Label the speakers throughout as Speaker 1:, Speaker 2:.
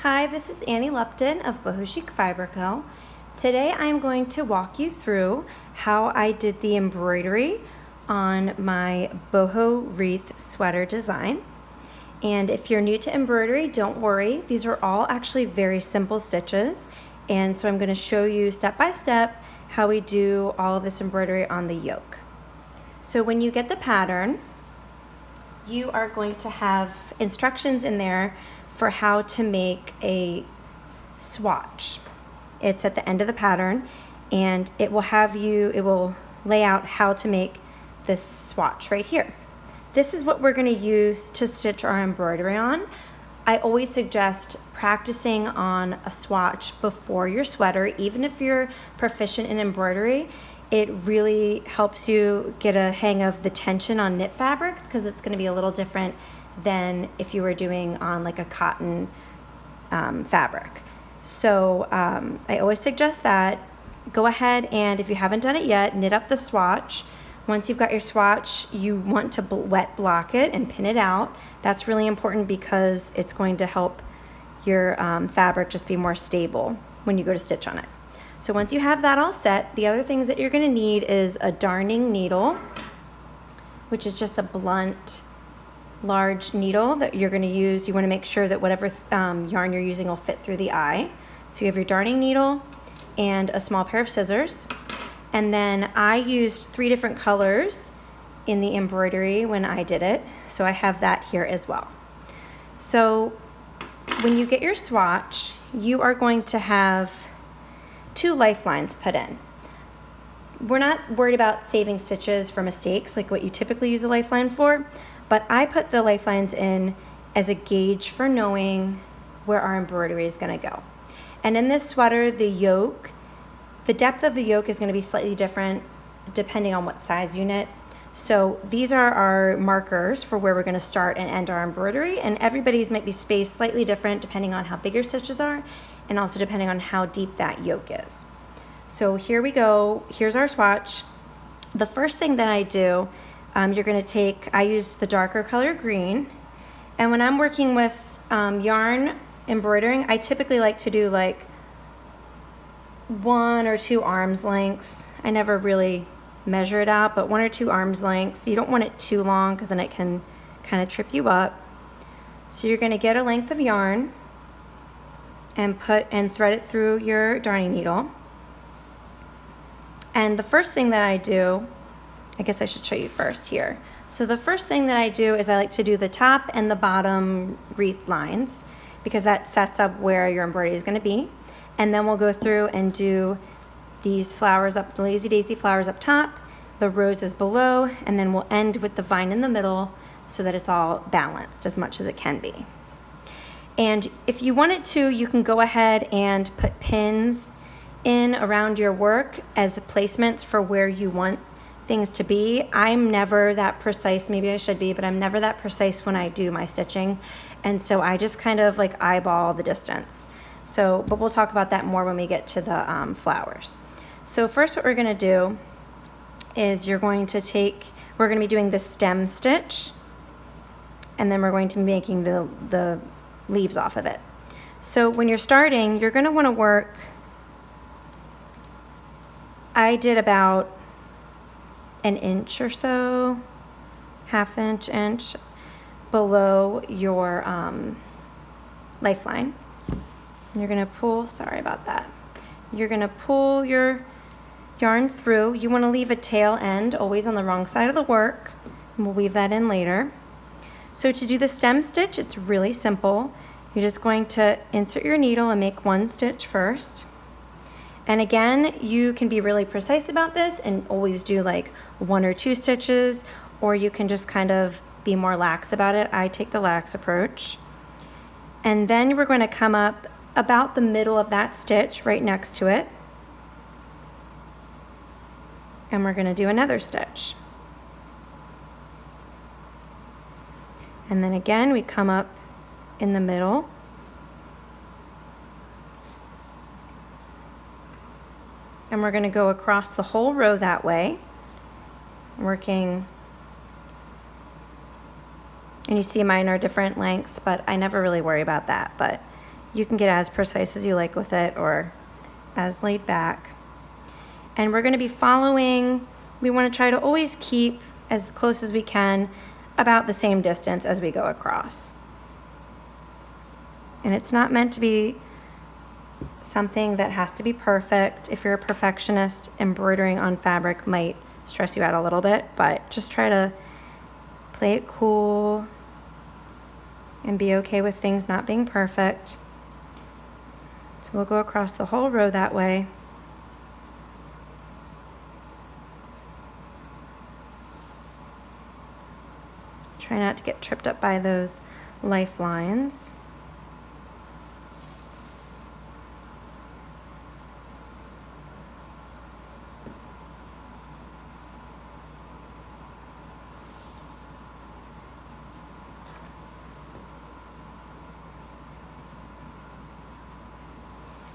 Speaker 1: Hi, this is Annie Lupton of Boho Chic Fiber Co. Today I'm going to walk you through how I did the embroidery on my Boho Wreath Sweater design. And if you're new to embroidery, don't worry. These are all actually very simple stitches. And so I'm going to show you step by step how we do all of this embroidery on the yoke. So when you get the pattern, you are going to have instructions in there for how to make a swatch. It's at the end of the pattern, and it will lay out how to make this swatch right here. This is what we're going to use to stitch our embroidery on. I always suggest practicing on a swatch before your sweater. Even if you're proficient in embroidery, it really helps you get a hang of the tension on knit fabrics, because it's going to be a little different than if you were doing on like a cotton fabric. So I always suggest that. Go ahead and, if you haven't done it yet, knit up the swatch. Once you've got your swatch, you want to wet block it and pin it out. That's really important because it's going to help your fabric just be more stable when you go to stitch on it. So once you have that all set, the other things that you're going to need is a darning needle, which is just a blunt, large needle that you're going to use. You want to make sure that whatever yarn you're using will fit through the eye. So you have your darning needle and a small pair of scissors. And then I used 3 different colors in the embroidery when I did it, so I have that here as well. So when you get your swatch, you are going to have 2 lifelines put in. We're not worried about saving stitches for mistakes like what you typically use a lifeline for, but I put the lifelines in as a gauge for knowing where our embroidery is going to go. And in this sweater, the depth of the yoke is going to be slightly different depending on what size you knit. So these are our markers for where we're going to start and end our embroidery, and everybody's might be spaced slightly different depending on how big your stitches are and also depending on how deep that yoke is. So here we go. Here's our swatch. The first thing that I do, you're going to take, I use the darker color green, and when I'm working with yarn embroidering, I typically like to do like 1 or 2 arms lengths. I never really measure it out, but 1 or 2 arms lengths. You don't want it too long because then it can kind of trip you up. So you're going to get a length of yarn and thread it through your darning needle. And the first thing that I do, I guess I should show you first here. So the first thing that I do is I like to do the top and the bottom wreath lines, because that sets up where your embroidery is going to be. And then we'll go through and do these flowers up, the lazy daisy flowers up top, the roses below, and then we'll end with the vine in the middle so that it's all balanced as much as it can be. And if you wanted to, you can go ahead and put pins in around your work as placements for where you want things to be. I'm never that precise. Maybe I should be, but I'm never that precise when I do my stitching. And so I just kind of like eyeball the distance. So, but we'll talk about that more when we get to the flowers. So first what we're going to do is we're going to be doing the stem stitch, and then we're going to be making the leaves off of it. So when you're starting, you're going to want to work, I did about 1 inch or so, 1/2 inch below your lifeline. And you're going to pull, sorry about that. You're going to pull your yarn through. You want to leave a tail end always on the wrong side of the work, and we'll weave that in later. So to do the stem stitch, it's really simple. You're just going to insert your needle and make 1 stitch first. And again, you can be really precise about this and always do like 1 or 2 stitches, or you can just kind of be more lax about it. I take the lax approach. And then we're going to come up about the middle of that stitch right next to it, and we're going to do another stitch. And then again, we come up in the middle, and we're going to go across the whole row that way, working. And you see mine are different lengths, but I never really worry about that. But You can get as precise as you like with it or as laid back. And we're going to be following, we want to try to always keep as close as we can about the same distance as we go across. And it's not meant to be something that has to be perfect. If you're a perfectionist, embroidering on fabric might stress you out a little bit, but just try to play it cool and be okay with things not being perfect. So we'll go across the whole row that way. Try not to get tripped up by those lifelines.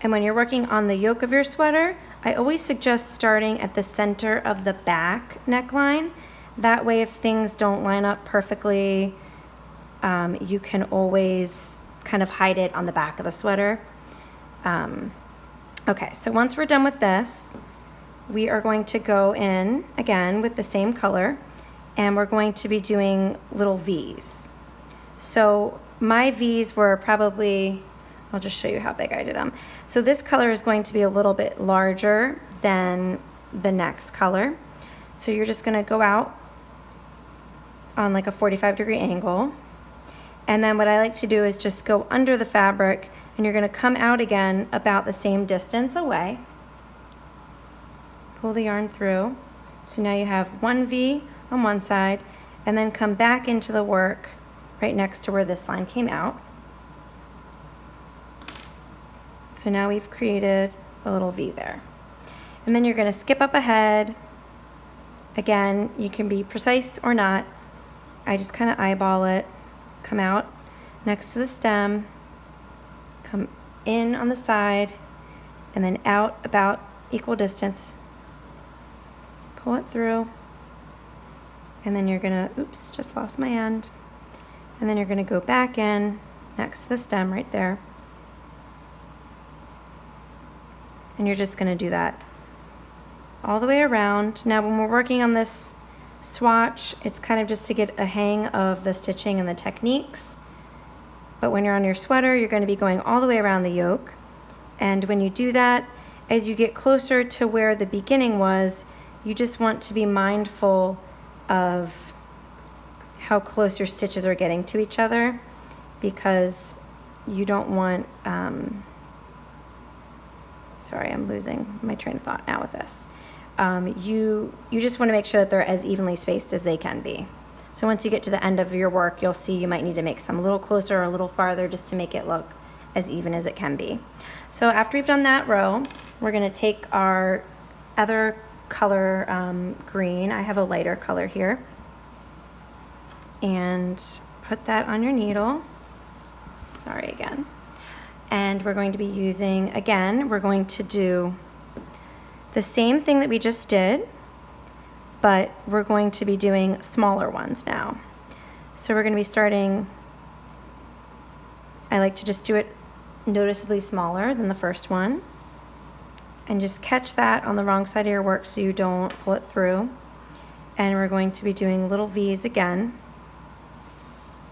Speaker 1: And when you're working on the yoke of your sweater, I always suggest starting at the center of the back neckline. That way, if things don't line up perfectly, you can always kind of hide it on the back of the sweater. Okay, so once we're done with this, we are going to go in again with the same color, and we're going to be doing little V's. So my V's were probably, I'll just show you how big I did them. So this color is going to be a little bit larger than the next color. So you're just gonna go out on like a 45-degree angle. And then what I like to do is just go under the fabric, and you're gonna come out again about the same distance away. Pull the yarn through. So now you have one V on one side, and then come back into the work right next to where this line came out. So now we've created a little V there. And then you're gonna skip up ahead. Again, you can be precise or not. I just kind of eyeball it, come out next to the stem, come in on the side, and then out about equal distance. Pull it through, and then you're gonna, oops, just lost my end. And then you're gonna go back in next to the stem right there. And you're just gonna do that all the way around. Now when we're working on this swatch, it's kind of just to get a hang of the stitching and the techniques. But when you're on your sweater, you're gonna be going all the way around the yoke. And when you do that, as you get closer to where the beginning was, you just want to be mindful of how close your stitches are getting to each other, because you don't want, sorry, I'm losing my train of thought now with this. You just want to make sure that they're as evenly spaced as they can be. So once you get to the end of your work, you'll see you might need to make some a little closer or a little farther just to make it look as even as it can be. So after we've done that row, we're going to take our other color, green. I have a lighter color here. And put that on your needle. Sorry again. And we're going to be using, again, we're going to do the same thing that we just did, but we're going to be doing smaller ones now. So we're going to be starting, I like to just do it noticeably smaller than the first one. And just catch that on the wrong side of your work so you don't pull it through. And we're going to be doing little V's again.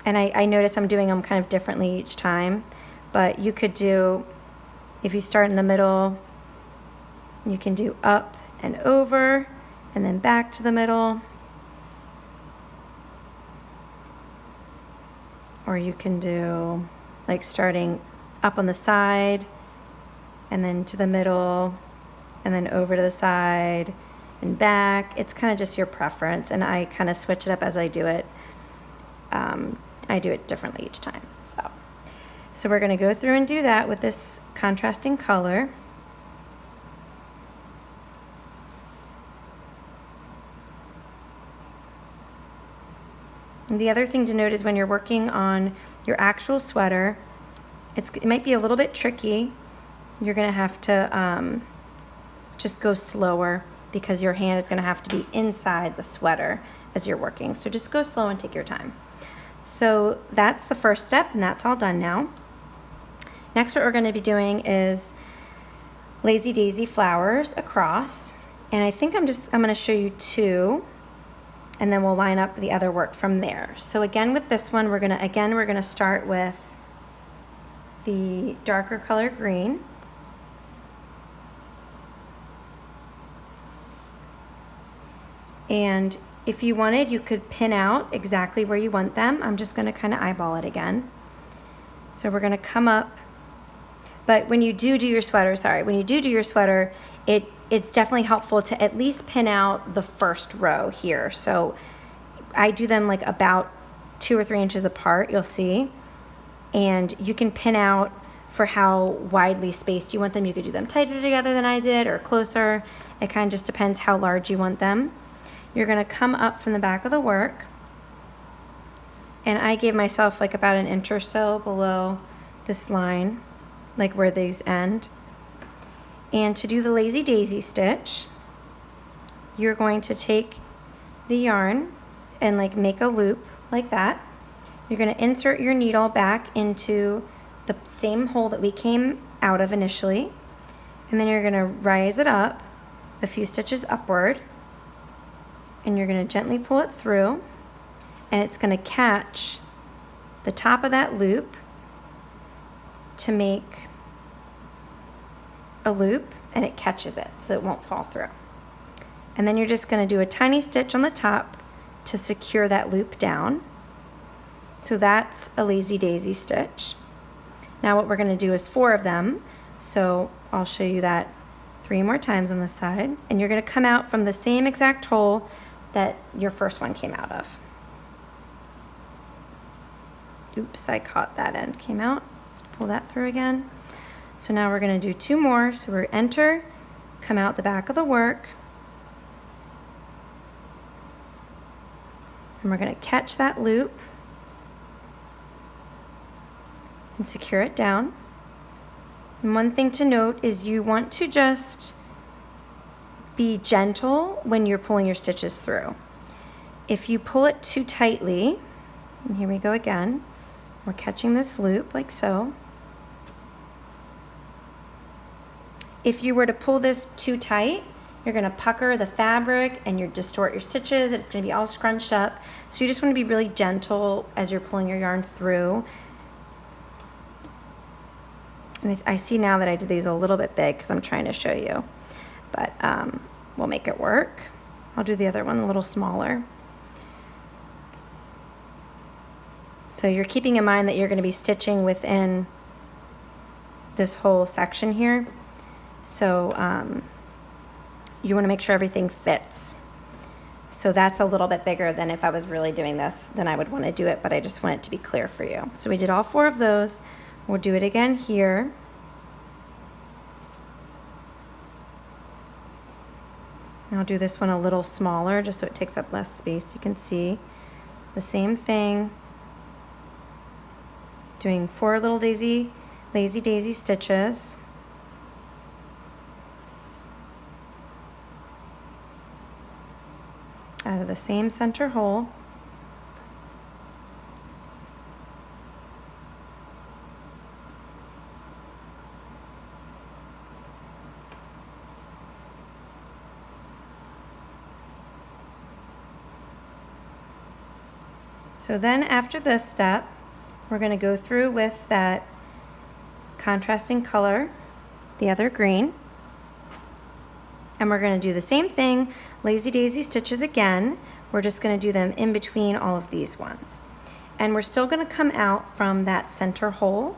Speaker 1: And I notice I'm doing them kind of differently each time. But you could do, if you start in the middle, you can do up and over, and then back to the middle. Or you can do like starting up on the side, and then to the middle, and then over to the side, and back. It's kind of just your preference, and I kind of switch it up as I do it. I do it differently each time. So we're going to go through and do that with this contrasting color. And the other thing to note is when you're working on your actual sweater, it might be a little bit tricky. You're going to have to just go slower because your hand is going to have to be inside the sweater as you're working. So just go slow and take your time. So that's the first step, and that's all done now. Next, what we're going to be doing is lazy daisy flowers across, and I think I'm going to show you two, and then we'll line up the other work from there. So again, with this one, we're going to start with the darker color green. And if you wanted, you could pin out exactly where you want them. I'm just going to kind of eyeball it again. So we're going to come up, but when you do your sweater, it's definitely helpful to at least pin out the first row here. So I do them like about 2 or 3 inches apart, you'll see. And you can pin out for how widely spaced you want them. You could do them tighter together than I did or closer. It kind of just depends how large you want them. You're going to come up from the back of the work, and I gave myself like about 1 inch or so below this line, like where these end. And to do the lazy daisy stitch, you're going to take the yarn and like make a loop like that. You're going to insert your needle back into the same hole that we came out of initially, and then you're going to rise it up a few stitches upward, and you're going to gently pull it through, and it's going to catch the top of that loop to make a loop, and it catches it so it won't fall through. And then you're just going to do a tiny stitch on the top to secure that loop down. So that's a lazy daisy stitch. Now what we're going to do is 4 of them, so I'll show you that 3 more times on this side, and you're going to come out from the same exact hole that your first one came out of. Oops, I caught that end, came out. Let's pull that through again. So now we're going to do 2 more. So we're enter, come out the back of the work, and we're going to catch that loop and secure it down. And one thing to note is you want to just be gentle when you're pulling your stitches through. If you pull it too tightly, and here we go again, we're catching this loop like so. If you were to pull this too tight, you're going to pucker the fabric and you distort your stitches, and it's going to be all scrunched up. So you just want to be really gentle as you're pulling your yarn through. And I see now that I did these a little bit big because I'm trying to show you, but we'll make it work. I'll do the other one a little smaller. So you're keeping in mind that you're going to be stitching within this whole section here. So you want to make sure everything fits. So that's a little bit bigger than if I was really doing this, then I would want to do it, but I just want it to be clear for you. So we did all 4 of those. We'll do it again here. I'll do this one a little smaller just so it takes up less space. You can see the same thing. Doing 4 little lazy daisy stitches. Out of the same center hole. So then after this step, we're going to go through with that contrasting color, the other green, and we're going to do the same thing, lazy daisy stitches again. We're just going to do them in between all of these ones. And we're still going to come out from that center hole,